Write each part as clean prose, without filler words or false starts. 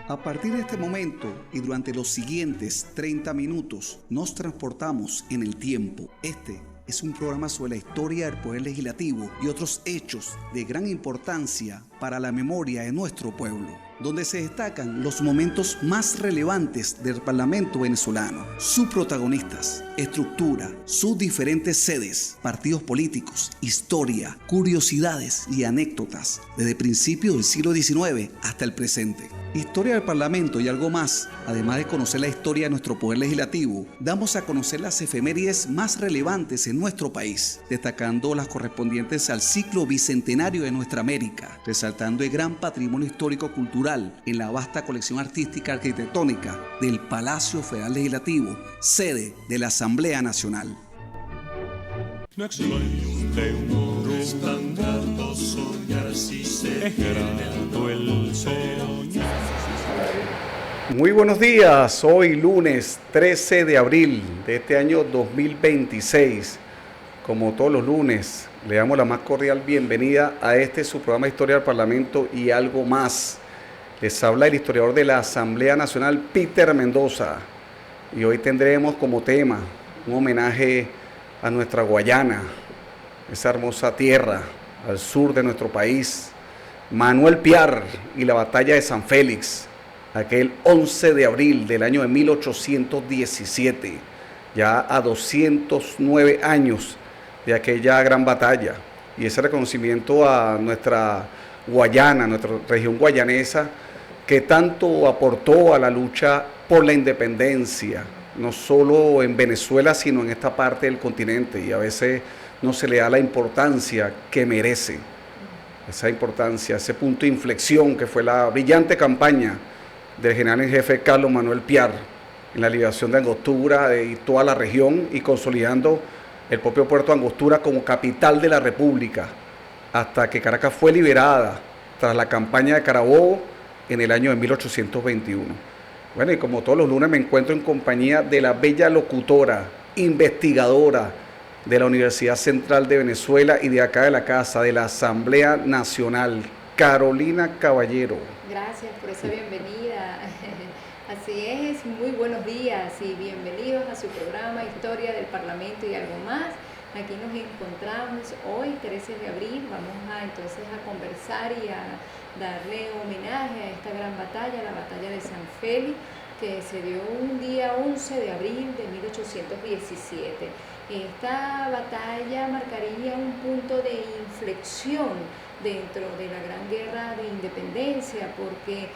A partir de este momento y durante los siguientes 30 minutos nos transportamos en el tiempo. Este es un programa sobre la historia del Poder Legislativo y otros hechos de gran importancia para la memoria de nuestro pueblo, donde se destacan los momentos más relevantes del Parlamento venezolano, sus protagonistas, estructura, sus diferentes sedes, partidos políticos, historia, curiosidades y anécdotas, desde principios del siglo XIX hasta el presente. Historia del Parlamento y algo más. Además de conocer la historia de nuestro Poder Legislativo, damos a conocer las efemérides más relevantes en nuestro país, destacando las correspondientes al ciclo bicentenario de nuestra América, resaltando el gran patrimonio histórico-cultural en la vasta colección artística arquitectónica del Palacio Federal Legislativo, sede de la Asamblea Nacional. No existe un es tan grato soñar si se es grato el soñar. Muy buenos días, hoy lunes 13 de abril de este año 2026. Como todos los lunes, le damos la más cordial bienvenida a su programa de Historia del Parlamento y algo más. Les habla el historiador de la Asamblea Nacional, Peter Mendoza. Y hoy tendremos como tema un homenaje a nuestra Guayana, esa hermosa tierra al sur de nuestro país, Manuel Piar y la batalla de San Félix, aquel 11 de abril del año de 1817, ya a 209 años de aquella gran batalla, y ese reconocimiento a nuestra Guayana, nuestra región guayanesa, que tanto aportó a la lucha por la independencia, no solo en Venezuela, sino en esta parte del continente, y a veces no se le da la importancia que merece, esa importancia, ese punto de inflexión que fue la brillante campaña del general en jefe Carlos Manuel Piar en la liberación de Angostura y toda la región, y consolidando el propio puerto de Angostura como capital de la República, hasta que Caracas fue liberada tras la campaña de Carabobo en el año de 1821. Bueno, y como todos los lunes me encuentro en compañía de la bella locutora, investigadora de la Universidad Central de Venezuela y de acá de la casa, de la Asamblea Nacional, Carolina Caballero. Gracias por esa bienvenida. Así es, muy buenos días y bienvenidos a su programa Historia del Parlamento y algo más. Aquí nos encontramos hoy, 13 de abril, vamos entonces a conversar y a darle homenaje a esta gran batalla, la batalla de San Félix, que se dio un día 11 de abril de 1817. Esta batalla marcaría un punto de inflexión dentro de la gran guerra de independencia, porque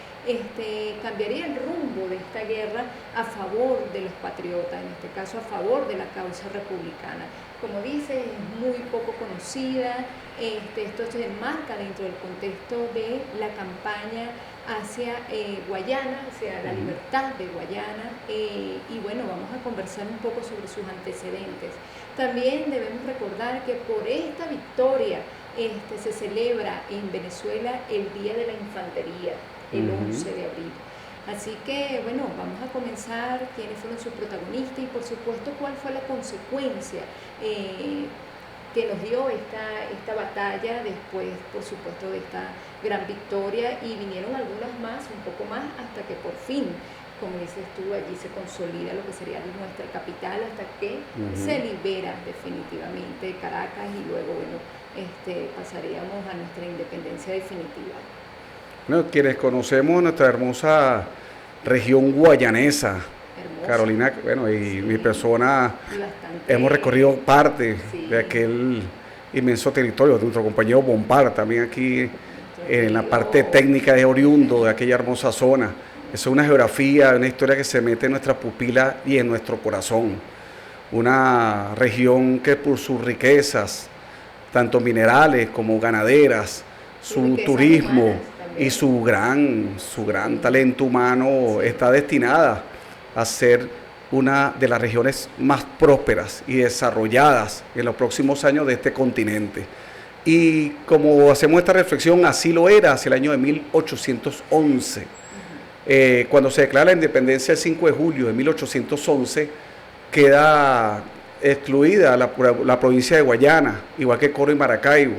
cambiaría el rumbo de esta guerra a favor de los patriotas, en este caso a favor de la causa republicana. Como dice, es muy poco conocida, esto se enmarca dentro del contexto de la campaña hacia Guayana, hacia la libertad de Guayana, y bueno, vamos a conversar un poco sobre sus antecedentes. También debemos recordar que por esta victoria se celebra en Venezuela el Día de la Infantería, el 11 de abril. Así que, bueno, vamos a comenzar quiénes fueron sus protagonistas y, por supuesto, cuál fue la consecuencia que nos dio esta batalla después, por supuesto, de esta gran victoria, y vinieron algunas más, un poco más, hasta que por fin, como dices tú, allí se consolida lo que sería nuestra capital, hasta que se libera definitivamente Caracas, y luego, bueno, pasaríamos a nuestra independencia definitiva. Bueno, quienes conocemos nuestra hermosa región guayanesa, hermosa. Carolina, bueno, y sí, mi persona, hemos recorrido parte de aquel inmenso territorio, de nuestro compañero Bompar, también aquí en la parte técnica de oriundo de aquella hermosa zona. Eso es una geografía, una historia que se mete en nuestra pupila y en nuestro corazón. Una región que por sus riquezas, tanto minerales como ganaderas, su turismo y su gran talento humano, está destinada a ser una de las regiones más prósperas y desarrolladas en los próximos años de este continente. Y como hacemos esta reflexión, así lo era hacia el año de 1811. Cuando se declara la independencia el 5 de julio de 1811, queda excluida la provincia de Guayana, igual que Coro y Maracaibo,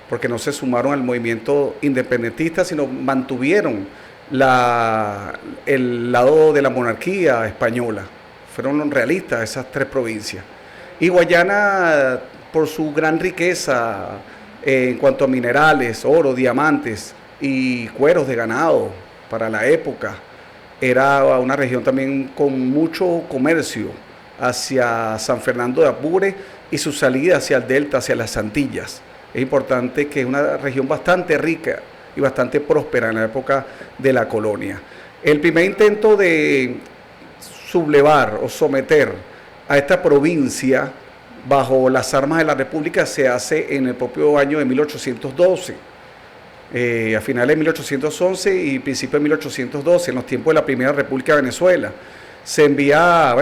porque no se sumaron al movimiento independentista, sino mantuvieron el lado de la monarquía española. Fueron los realistas esas tres provincias. Y Guayana, por su gran riqueza en cuanto a minerales, oro, diamantes y cueros de ganado para la época, era una región también con mucho comercio hacia San Fernando de Apure y su salida hacia el delta, hacia las Antillas. Es importante que es una región bastante rica y bastante próspera en la época de la colonia. El primer intento de sublevar o someter a esta provincia bajo las armas de la República se hace en el propio año de 1812, a finales de 1811 y principios de 1812, en los tiempos de la Primera República de Venezuela. Se da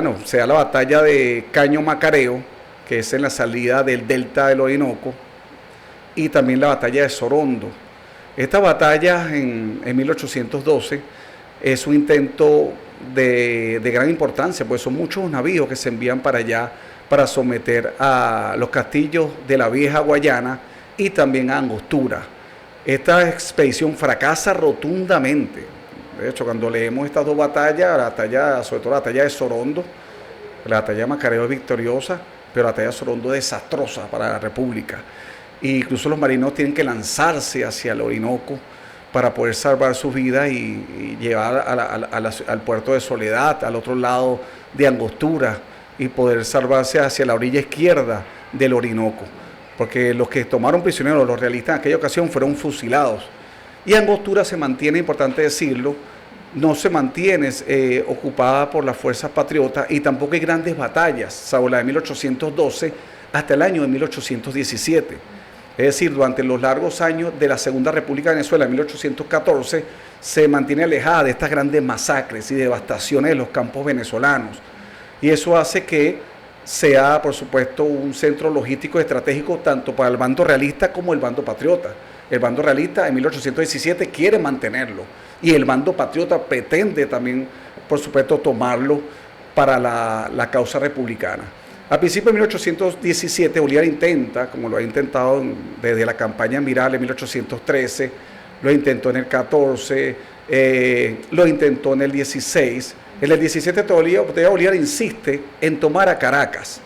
la batalla de Caño Macareo, que es en la salida del delta del Orinoco, y también la batalla de Sorondo. Esta batalla en 1812 es un intento de gran importancia, pues son muchos navíos que se envían para allá para someter a los castillos de la vieja Guayana y también a Angostura. Esta expedición fracasa rotundamente. De hecho, cuando leemos estas dos batallas, sobre todo la batalla de Sorondo, la batalla de Macareo es victoriosa, pero la batalla de Sorondo es desastrosa para la República. E incluso los marinos tienen que lanzarse hacia el Orinoco para poder salvar sus vidas y llevar al puerto de Soledad, al otro lado de Angostura, y poder salvarse hacia la orilla izquierda del Orinoco, porque los que tomaron prisioneros, los realistas en aquella ocasión, fueron fusilados. Y Angostura se mantiene, importante decirlo, no se mantiene ocupada por las fuerzas patriotas y tampoco hay grandes batallas, salvo la de 1812 hasta el año de 1817. Es decir, durante los largos años de la Segunda República de Venezuela, en 1814, se mantiene alejada de estas grandes masacres y devastaciones de los campos venezolanos. Y eso hace que sea, por supuesto, un centro logístico estratégico tanto para el bando realista como el bando patriota. El bando realista en 1817 quiere mantenerlo y el bando patriota pretende también, por supuesto, tomarlo para la causa republicana. A principios de 1817 Bolívar intenta, como lo ha intentado desde la campaña Miral en 1813, lo intentó en el 14, lo intentó en el 16. En el 17 Bolívar insiste en tomar a Caracas.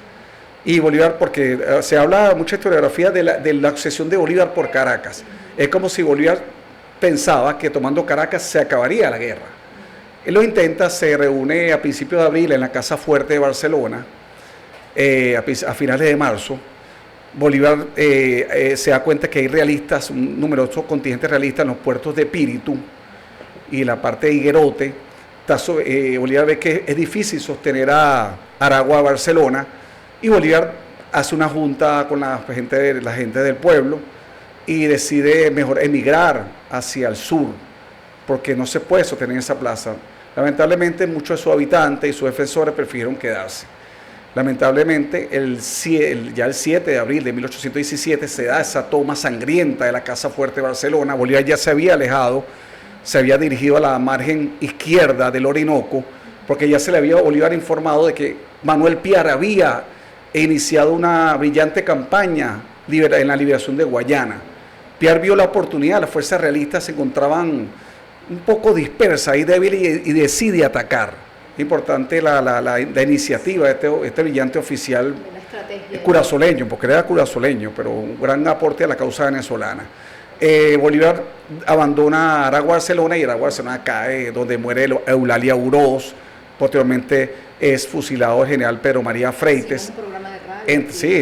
Y Bolívar, porque se habla mucha historiografía de la obsesión de Bolívar por Caracas. Es como si Bolívar pensaba que tomando Caracas se acabaría la guerra. Él lo intenta, se reúne a principios de abril en la Casa Fuerte de Barcelona, a finales de marzo. Bolívar se da cuenta que hay realistas, un numeroso contingente realista en los puertos de Píritu y la parte de Higuerote. Bolívar ve que es difícil sostener a Aragua, Barcelona, y Bolívar hace una junta con la gente del pueblo y decide mejor emigrar hacia el sur, porque no se puede sostener esa plaza. Lamentablemente muchos de sus habitantes y sus defensores prefirieron quedarse. Lamentablemente ya el 7 de abril de 1817 se da esa toma sangrienta de la Casa Fuerte de Barcelona. Bolívar ya se había alejado, se había dirigido a la margen izquierda del Orinoco, porque ya se le había Bolívar informado de que Manuel Piar había iniciado una brillante campaña en la liberación de Guayana. Piar vio la oportunidad, las fuerzas realistas se encontraban un poco dispersas y débiles y decide atacar. Importante la iniciativa de este brillante oficial curazoleño, porque era curazoleño, pero un gran aporte a la causa venezolana. Bolívar abandona Aragua, Barcelona, y Aragua, Barcelona cae, donde muere Eulalia Uroz. Posteriormente es fusilado el general Pedro María Freites. Sí, un programa de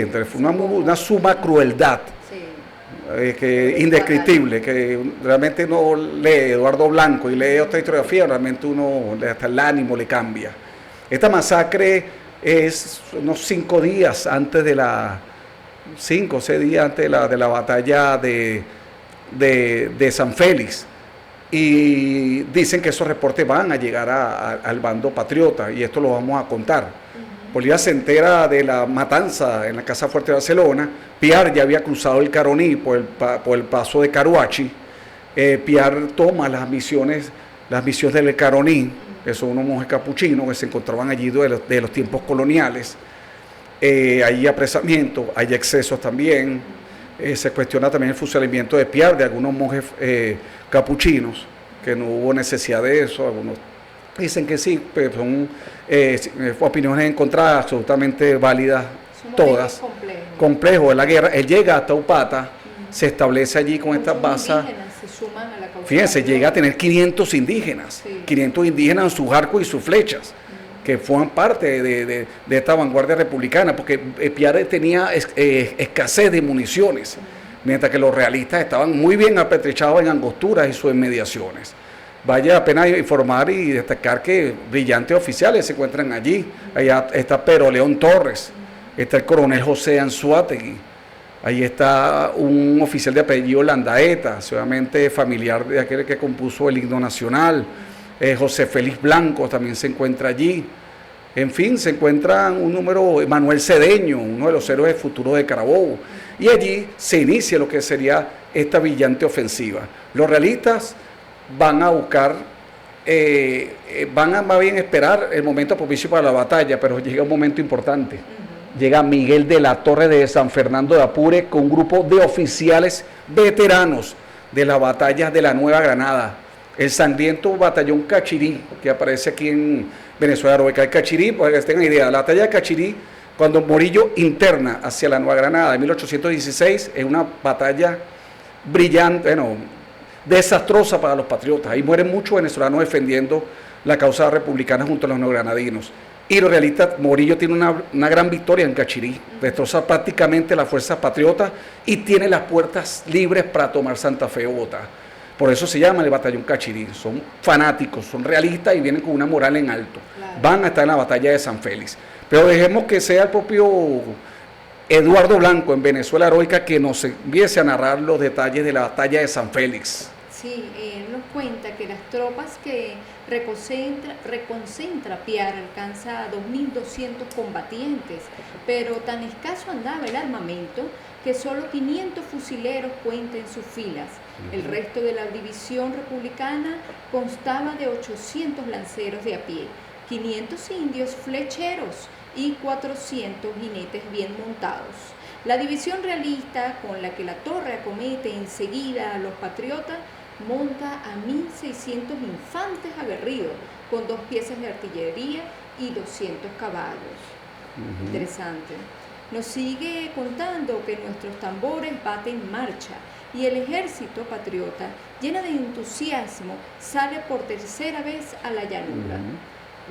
radio. Fue una suma crueldad. Indescriptible, que realmente uno lee Eduardo Blanco y lee otra historiografía, realmente hasta el ánimo le cambia. Esta masacre es unos 5 días antes de 5 o 6 días antes de la batalla de San Félix, y dicen que esos reportes van a llegar al bando patriota, y esto lo vamos a contar. Bolívar se entera de la matanza en la Casa Fuerte de Barcelona. Piar ya había cruzado el Caroní por el paso de Caruachi. Piar toma las misiones del Caroní, que son unos monjes capuchinos que se encontraban allí de los tiempos coloniales. Hay apresamientos, hay excesos también. Se cuestiona también el fusilamiento de Piar, de algunos monjes capuchinos que no hubo necesidad de eso. Algunos dicen que sí, pero son opiniones encontradas, absolutamente válidas, todas. Complejo de la guerra. Él llega hasta Upata, se establece allí con estas bases. Fíjense, llega a tener 500 indígenas, 500 indígenas en sus arcos y sus flechas, que forman parte de esta vanguardia republicana, porque Piar tenía escasez de municiones, mientras que los realistas estaban muy bien apetrechados en Angosturas y sus inmediaciones. Vale la pena informar y destacar que brillantes oficiales se encuentran allí. Allá está Pedro León Torres, está el coronel José Anzuategui, ahí está un oficial de apellido Landaeta, seguramente familiar de aquel que compuso el himno nacional. José Félix Blanco también se encuentra allí. En fin, se encuentra un número, Manuel Cedeño, uno de los héroes futuros de Carabobo. Y allí se inicia lo que sería esta brillante ofensiva. Los realistas van a buscar, van a más bien esperar el momento propicio para la batalla, pero llega un momento importante. Llega Miguel de la Torre de San Fernando de Apure con un grupo de oficiales veteranos de las batallas de la Nueva Granada. El sangriento batallón Cachirí, que aparece aquí en Venezuela Heroica. El Cachirí, para que tengan idea, la batalla de Cachirí, cuando Morillo interna hacia la Nueva Granada en 1816, es una batalla brillante, desastrosa para los patriotas. Ahí mueren muchos venezolanos defendiendo la causa republicana junto a los neogranadinos. Y los realistas, Morillo tiene una gran victoria en Cachirí, destroza prácticamente las fuerzas patriotas y tiene las puertas libres para tomar Santa Fe o Bogotá. Por eso se llama el batallón Cachirí. Son fanáticos, son realistas y vienen con una moral en alto. Claro. Van a estar en la batalla de San Félix. Pero dejemos que sea el propio Eduardo Blanco en Venezuela Heroica que nos empiece a narrar los detalles de la batalla de San Félix. Sí, él nos cuenta que las tropas que reconcentra Piar alcanza a 2.200 combatientes, pero tan escaso andaba el armamento que solo 500 fusileros cuentan en sus filas. El resto de la división republicana constaba de 800 lanceros de a pie, 500 indios flecheros y 400 jinetes bien montados. La división realista, con la que la Torre acomete enseguida a los patriotas, monta a 1.600 infantes aguerridos, con 2 piezas de artillería y 200 caballos. Interesante. Nos sigue contando que nuestros tambores baten marcha y el ejército patriota, lleno de entusiasmo, sale por tercera vez a la llanura.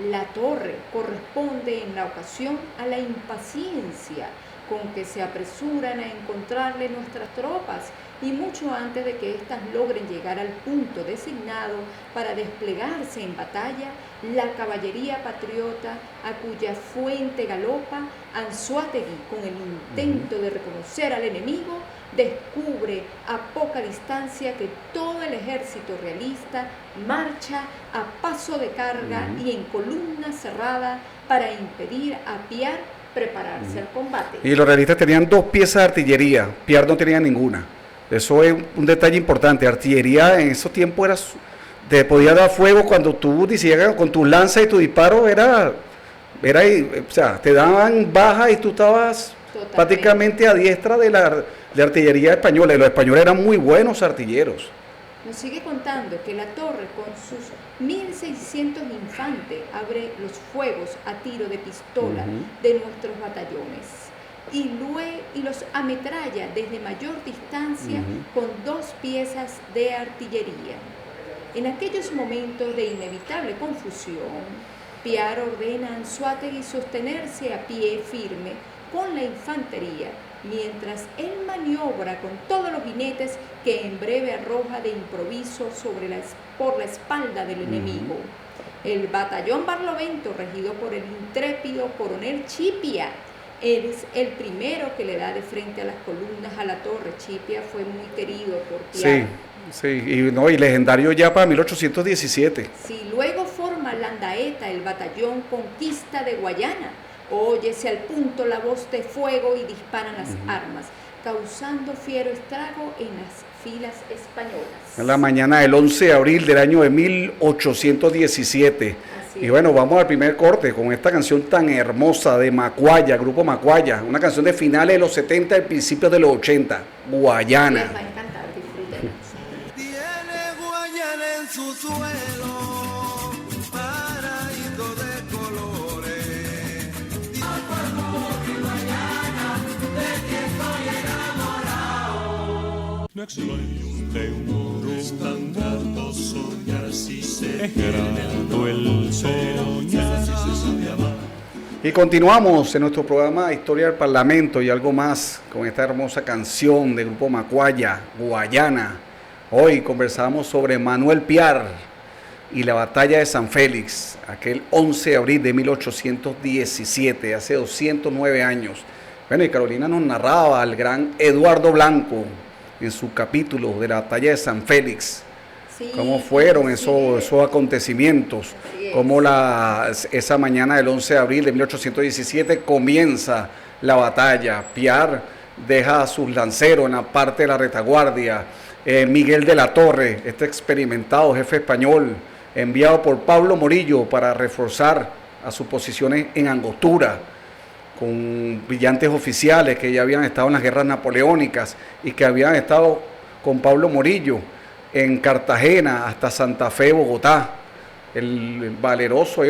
La Torre corresponde en la ocasión a la impaciencia con que se apresuran a encontrarle nuestras tropas y mucho antes de que éstas logren llegar al punto designado para desplegarse en batalla, la caballería patriota, a cuya fuente galopa Anzuategui con el intento de reconocer al enemigo, descubre a poca distancia que todo el ejército realista marcha a paso de carga y en columna cerrada para impedir a Piar prepararse al combate. Y los realistas tenían 2 piezas de artillería, Piar no tenía ninguna. Eso es un detalle importante. Artillería en esos tiempos te podía dar fuego cuando tú decías con tu lanza y tu disparo o sea, te daban baja y tú estabas prácticamente a diestra de artillería española, y los españoles eran muy buenos artilleros. Nos sigue contando que la Torre con sus 1.600 infantes abre los fuegos a tiro de pistola de nuestros batallones y los ametralla desde mayor distancia con 2 piezas de artillería. En aquellos momentos de inevitable confusión, Piar ordena a Anzuategui sostenerse a pie firme con la infantería, mientras él maniobra con todos los jinetes que en breve arroja de improviso por la espalda del enemigo. El batallón Barlovento, regido por el intrépido coronel Chipia, es el primero que le da de frente a las columnas a la Torre. Chipia fue muy querido por Piar. Sí, y legendario ya para 1817. Sí, luego forma Landaeta, el batallón Conquista de Guayana. Óyese al punto la voz de fuego y disparan las armas, causando fiero estrago en las filas españolas. En la mañana del 11 de abril del año de 1817. Y bueno, vamos al primer corte con esta canción tan hermosa de Macuaya, Grupo Macuaya, una canción de finales de los 70 y principios de los 80, Guayana. Les va a encantar, disfruten. Tiene Guayana en su suelo, paraíso de colores. Al pueblo y mañana, de quien estoy enamorado. No existe un muro tan grato soñar si se es grato el soñar. Y continuamos en nuestro programa Historia del Parlamento y algo más con esta hermosa canción del grupo Macuaya, Guayana. Hoy conversamos sobre Manuel Piar y la batalla de San Félix, aquel 11 de abril de 1817, hace 209 años. Bueno, y Carolina nos narraba al gran Eduardo Blanco en su capítulo de la batalla de San Félix. Sí, ¿Cómo fueron esos acontecimientos? Cómo esa mañana del 11 de abril de 1817 comienza la batalla. Piar deja a sus lanceros en la parte de la retaguardia. Miguel de la Torre, este experimentado jefe español, enviado por Pablo Morillo para reforzar a sus posiciones en Angostura, con brillantes oficiales que ya habían estado en las guerras napoleónicas y que habían estado con Pablo Morillo en Cartagena hasta Santa Fe, Bogotá. El valeroso y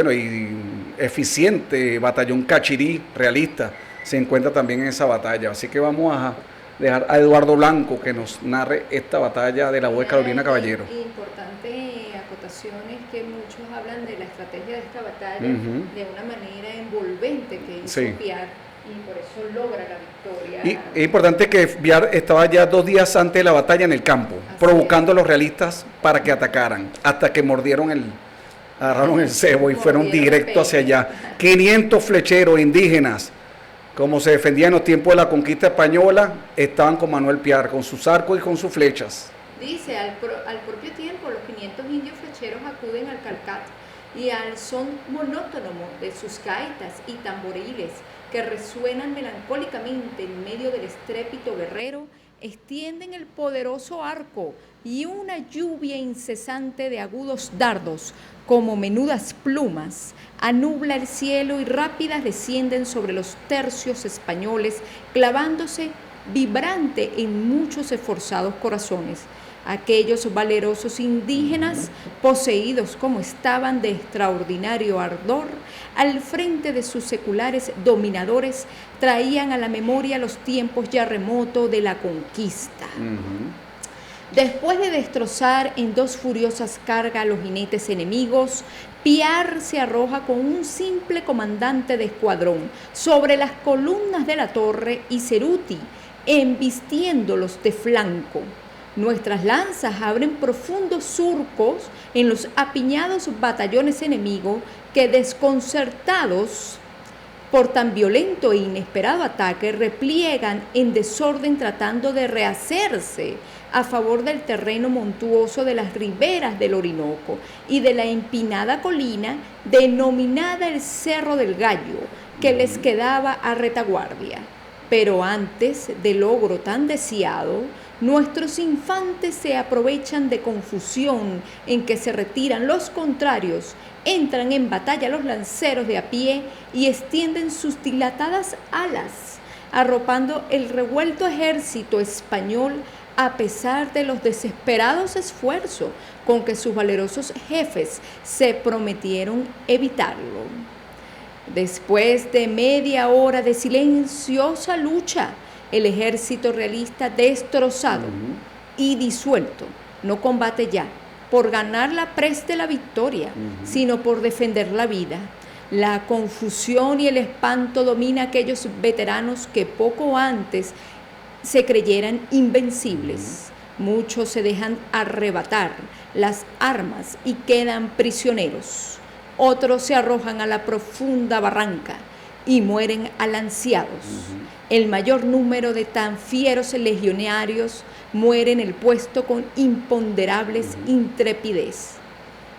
eficiente batallón Cachirí realista se encuentra también en esa batalla. Así que vamos a dejar a Eduardo Blanco que nos narre esta batalla de la voz de Carolina Caballero. Importante acotación es que muchos hablan de la estrategia de esta batalla de una manera envolvente que hizo Piar, y por eso logra la victoria. Y es importante que Piar estaba ya 2 días antes de la batalla en el campo, provocando a los realistas para que atacaran, hasta que agarraron el cebo y fueron directo hacia allá. 500 flecheros indígenas, como se defendían en los tiempos de la conquista española, estaban con Manuel Piar, con sus arcos y con sus flechas. Dice, al propio tiempo, los 500 indios flecheros acuden al Calcat y al son monótono de sus gaitas y tamboriles, que resuenan melancólicamente en medio del estrépito guerrero, extienden el poderoso arco y una lluvia incesante de agudos dardos, como menudas plumas, anubla el cielo y rápidas descienden sobre los tercios españoles, clavándose vibrante en muchos esforzados corazones. Aquellos valerosos indígenas, poseídos como estaban de extraordinario ardor, al frente de sus seculares dominadores, traían a la memoria los tiempos ya remotos de la conquista. Después de destrozar en 2 furiosas cargas a los jinetes enemigos, Piar se arroja con un simple comandante de escuadrón sobre las columnas de la torre y Ceruti, embistiéndolos de flanco. Nuestras lanzas abren profundos surcos en los apiñados batallones enemigos que, desconcertados por tan violento e inesperado ataque, repliegan en desorden tratando de rehacerse a favor del terreno montuoso de las riberas del Orinoco y de la empinada colina denominada el Cerro del Gallo, que les quedaba a retaguardia. Pero antes del logro tan deseado, nuestros infantes se aprovechan de confusión en que se retiran los contrarios, entran en batalla los lanceros de a pie y extienden sus dilatadas alas, arropando el revuelto ejército español a pesar de los desesperados esfuerzos con que sus valerosos jefes se prometieron evitarlo. Después de media hora de silenciosa lucha, el ejército realista destrozado y disuelto no combate ya por ganar la prez de la victoria, sino por defender la vida. La confusión y el espanto domina a aquellos veteranos que poco antes se creyeran invencibles. Muchos se dejan arrebatar las armas y quedan prisioneros. Otros se arrojan a la profunda barranca y mueren alanciados. El mayor número de tan fieros legionarios muere en el puesto con imponderables intrepidez.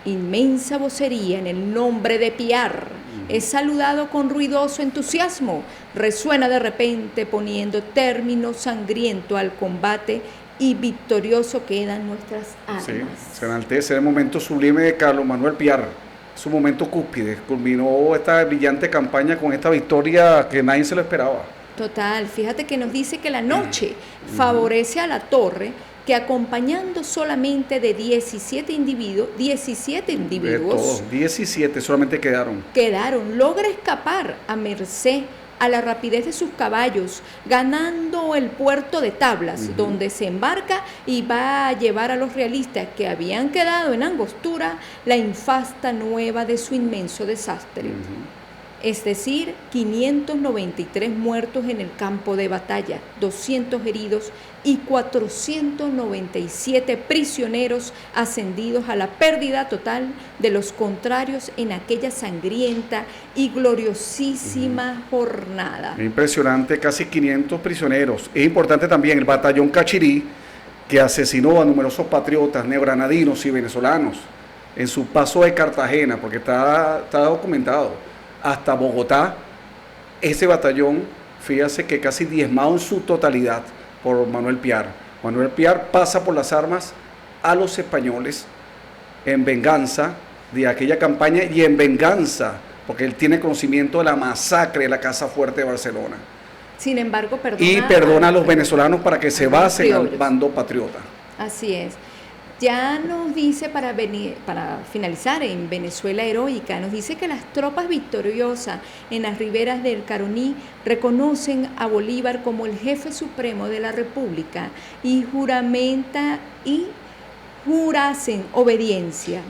Inmensa vocería en el nombre de Piar es saludado con ruidoso entusiasmo, resuena de repente poniendo término sangriento al combate y victorioso quedan nuestras armas. Sí, se enaltece el momento sublime de Carlos Manuel Piar, su momento cúspide, culminó esta brillante campaña con esta victoria que nadie se lo esperaba. Total, fíjate que nos dice que la noche favorece a la torre que acompañando solamente de 17 individuos, De todos, 17 solamente quedaron. logra escapar a merced a la rapidez de sus caballos, ganando el puerto de Tablas, donde se embarca y va a llevar a los realistas que habían quedado en Angostura la infasta nueva de su inmenso desastre. Es decir, 593 muertos en el campo de batalla, 200 heridos y 497 prisioneros, ascendidos a la pérdida total de los contrarios en aquella sangrienta y gloriosísima jornada. Impresionante, casi 500 prisioneros. Es importante también el batallón Cachirí, que asesinó a numerosos patriotas neogranadinos y venezolanos en su paso de Cartagena, porque está documentado, hasta Bogotá. Ese batallón, fíjate que casi diezmado en su totalidad por Manuel Piar. Manuel Piar pasa por las armas a los españoles en venganza de aquella campaña y en venganza, porque él tiene conocimiento de la masacre de la Casa Fuerte de Barcelona. Sin embargo, perdona a los venezolanos para que se basen al bando patriota. Así es. Ya nos dice, para finalizar en Venezuela Heroica, nos dice que las tropas victoriosas en las riberas del Caroní reconocen a Bolívar como el jefe supremo de la República y jurasen obediencia.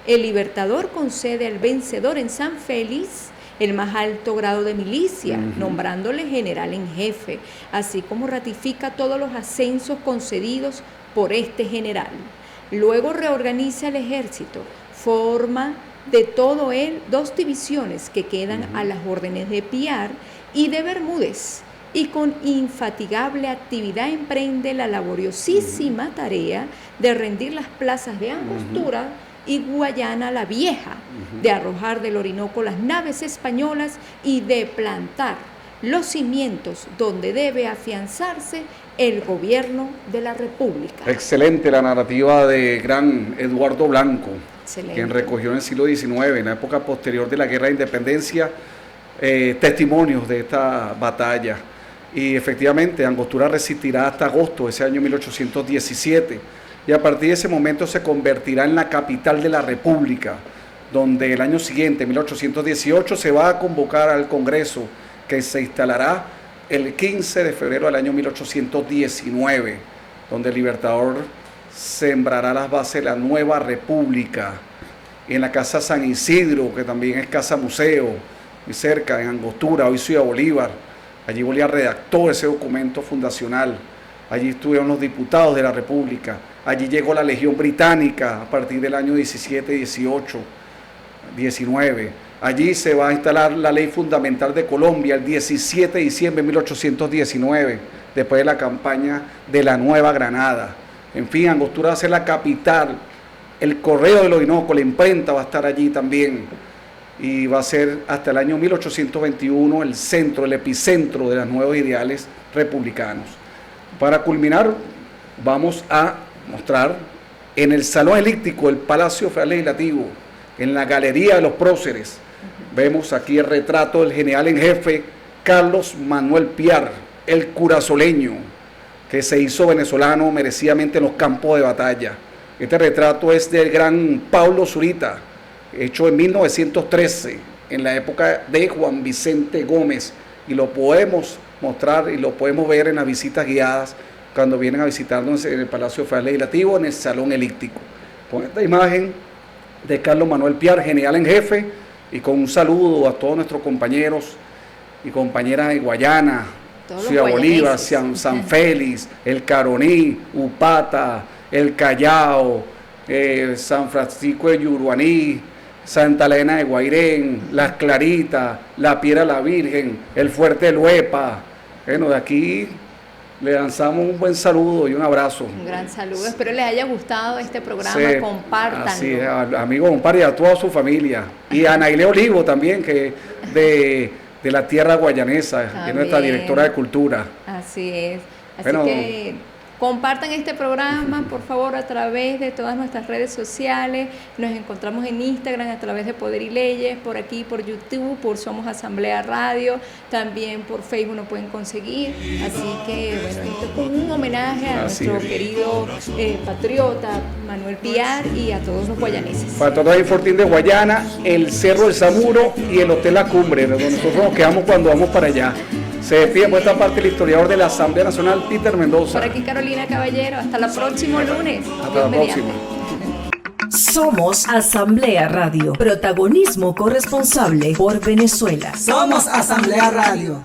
El Libertador concede al vencedor en San Félix el más alto grado de milicia, nombrándole general en jefe, así como ratifica todos los ascensos concedidos por este general. Luego reorganiza el ejército, forma de todo él 2 divisiones que quedan a las órdenes de Piar y de Bermúdez, y con infatigable actividad emprende la laboriosísima tarea de rendir las plazas de Angostura y Guayana la Vieja, de arrojar del Orinoco las naves españolas y de plantar los cimientos donde debe afianzarse el gobierno de la República. Excelente la narrativa de gran Eduardo Blanco, Excelente. Quien recogió en el siglo XIX, en la época posterior de la Guerra de Independencia, testimonios de esta batalla. Y efectivamente, Angostura resistirá hasta agosto de ese año 1817, y a partir de ese momento se convertirá en la capital de la República, donde el año siguiente, 1818, se va a convocar al Congreso, que se instalará el 15 de febrero del año 1819, donde el Libertador sembrará las bases de la nueva república. Y en la Casa San Isidro, que también es casa museo, muy cerca, en Angostura, hoy Ciudad Bolívar, allí Bolívar redactó ese documento fundacional. Allí estuvieron los diputados de la República, allí llegó la Legión Británica a partir del año 17, 18, 19. Allí se va a instalar la Ley Fundamental de Colombia el 17 de diciembre de 1819, después de la campaña de la Nueva Granada. En fin, Angostura va a ser la capital, el Correo del Orinoco, la imprenta va a estar allí también, y va a ser hasta el año 1821 el centro, el epicentro de los nuevos ideales republicanos. Para culminar, vamos a mostrar en el Salón Elíptico del Palacio Federal Legislativo, en la Galería de los Próceres, vemos aquí el retrato del general en jefe Carlos Manuel Piar, el curazoleño, que se hizo venezolano merecidamente en los campos de batalla. Este retrato es del gran Pablo Zurita, hecho en 1913, en la época de Juan Vicente Gómez, y lo podemos mostrar y lo podemos ver en las visitas guiadas cuando vienen a visitarnos en el Palacio Federal Legislativo, en el Salón Elíptico. Con esta imagen de Carlos Manuel Piar, general en jefe, y con un saludo a todos nuestros compañeros y compañeras de Guayana, Ciudad Bolívar, San Félix, el Caroní, Upata, el Callao, San Francisco de Yuruaní, Santa Elena de Guairén, Las Claritas, La Piedra de la Virgen, el Fuerte del Huepa. Bueno, de aquí le lanzamos un buen saludo y un abrazo. Un gran saludo. Espero les haya gustado este programa. Sí, compártanlo. Así es, amigo Compar y a toda su familia. Y a Nailé Olivo también, que de la tierra guayanesa, que es nuestra directora de cultura. Así es. Así bueno, que Compartan este programa, por favor, a través de todas nuestras redes sociales. Nos encontramos en Instagram a través de Poder y Leyes, por aquí, por YouTube, por Somos Asamblea Radio, también por Facebook nos pueden conseguir. Así que, bueno, esto es un homenaje a nuestro querido patriota Manuel Piar y a todos los guayaneses. Para todos ahí, Fortín de Guayana, el Cerro del Samuro y el Hotel La Cumbre, donde nosotros nos quedamos cuando vamos para allá. Se despide por esta parte el historiador de la Asamblea Nacional, Peter Mendoza. Por aquí Carolina Caballero, hasta el próximo lunes. Hasta la próxima. Somos Asamblea Radio. Protagonismo corresponsable por Venezuela. Somos Asamblea Radio.